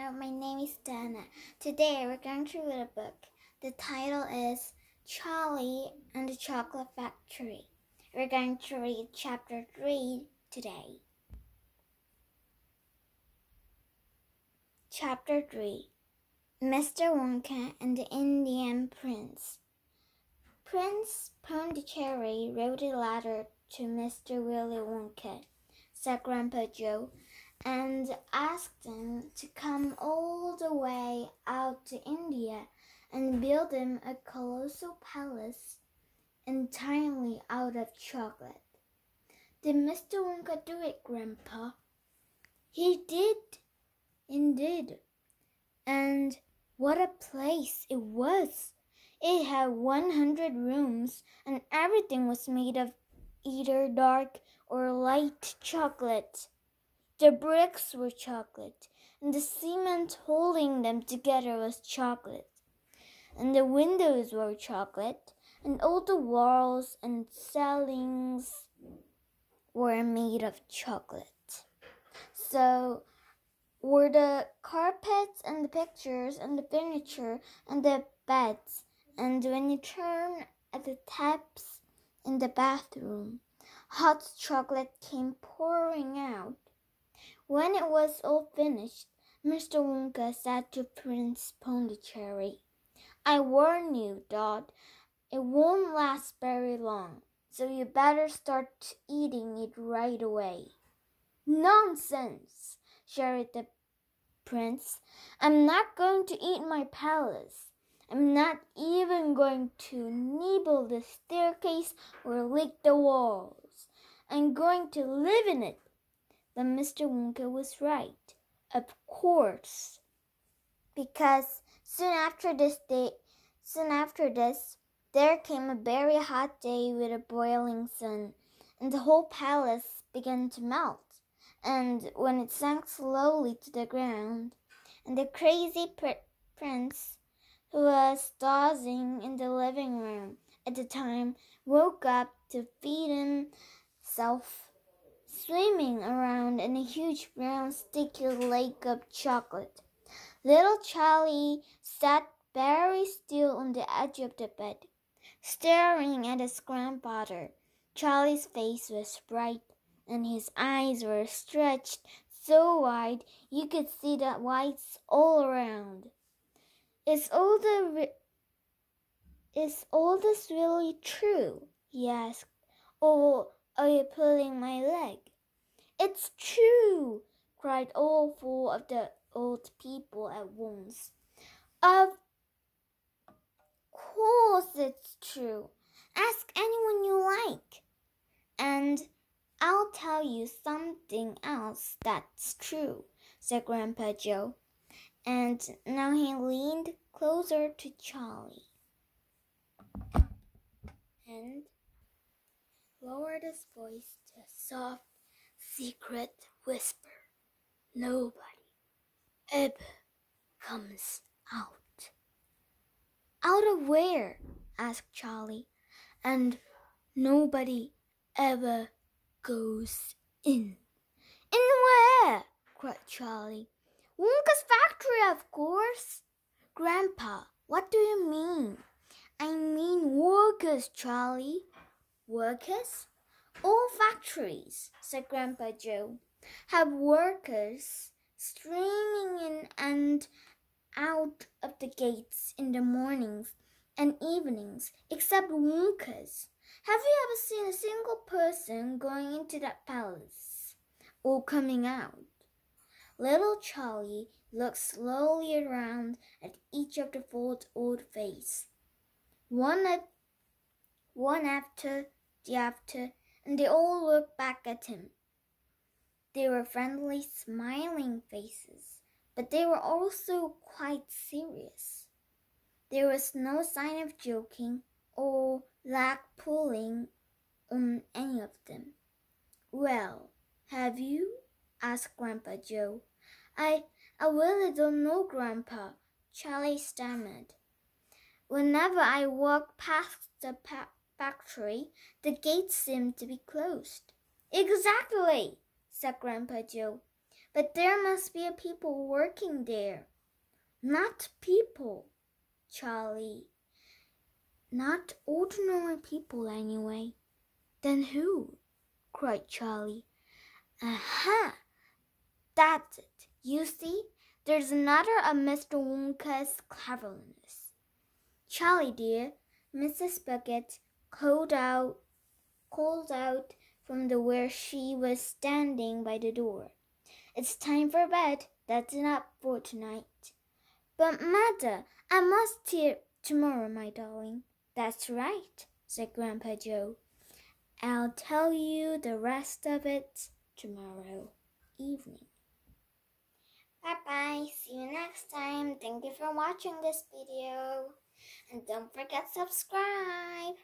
Hello, my name is Dana. Today we're going to read a book. The title is Charlie and the Chocolate Factory. We're going to read chapter 3 today. Chapter 3 Mr. Wonka and the Indian Prince. Prince Pondicherry wrote a letter to Mr. Willy Wonka, said Grandpa Joe, and asked him to come all the way out to India and build him a colossal palace entirely out of chocolate. Did Mr. Wonka do it, Grandpa? He did, indeed. And what a place it was! It had 100 rooms, and everything was made of either dark or light chocolate. The bricks were chocolate, and the cement holding them together was chocolate, and the windows were chocolate, and all the walls and ceilings were made of chocolate. So were the carpets and the pictures and the furniture and the beds, and when you turn at the taps in the bathroom, hot chocolate came pouring out. When it was all finished, Mr. Wonka said to Prince Pondicherry, "I warn you, Dot, it won't last very long, so you better start eating it right away." "Nonsense!" shouted the prince. "I'm not going to eat my palace. I'm not even going to nibble the staircase or lick the walls. I'm going to live in it." But Mr. Wonka was right, of course, because soon after this, there came a very hot day with a broiling sun, and the whole palace began to melt. And when it sank slowly to the ground, and the crazy prince, who was dozing in the living room at the time, woke up to find himself swimming around in a huge brown sticky lake of chocolate. Little Charlie sat very still on the edge of the bed, staring at his grandfather. Charlie's face was bright, and his eyes were stretched so wide you could see the whites all around. Is all this really true?" he asked. "Or are you pulling my leg?" "It's true!" cried all four of the old people at once. "Of course it's true. Ask anyone you like. And I'll tell you something else that's true," said Grandpa Joe. And now he leaned closer to Charlie and lowered his voice to a soft, secret whisper. "Nobody ever comes out." "Out of where?" asked Charlie. "And nobody ever goes in." "In where?" cried Charlie. "Wonka's factory, of course." "Grandpa, what do you mean?" "I mean workers, Charlie." "Workers? All factories," said Grandpa Joe, "have workers streaming in and out of the gates in the mornings and evenings, except Wonka's. Have you ever seen a single person going into that palace or coming out?" Little Charlie looked slowly around at each of the four old faces, one after the other, and they all looked back at him. They were friendly, smiling faces, but they were also quite serious. There was no sign of joking or leg pulling on any of them. "Well, have you?" asked Grandpa Joe. I really don't know, Grandpa," Charlie stammered. "Whenever I walk past the factory, the gates seem to be closed." "Exactly," said Grandpa Joe. But there must be people working there. Not people, Charlie. Not ordinary people, anyway. Then who? Cried Charlie. Aha! That's it. You see, there's another of Mr. Wonka's cleverness. Charlie dear, Mrs. Bucket called out from where she was standing by the door. It's time for bed. That's enough for tonight. But, Mother, I must hear tomorrow, my darling. That's right, said Grandpa Joe. I'll tell you the rest of it tomorrow evening. Bye-bye. See you next time. Thank you for watching this video. And don't forget to subscribe.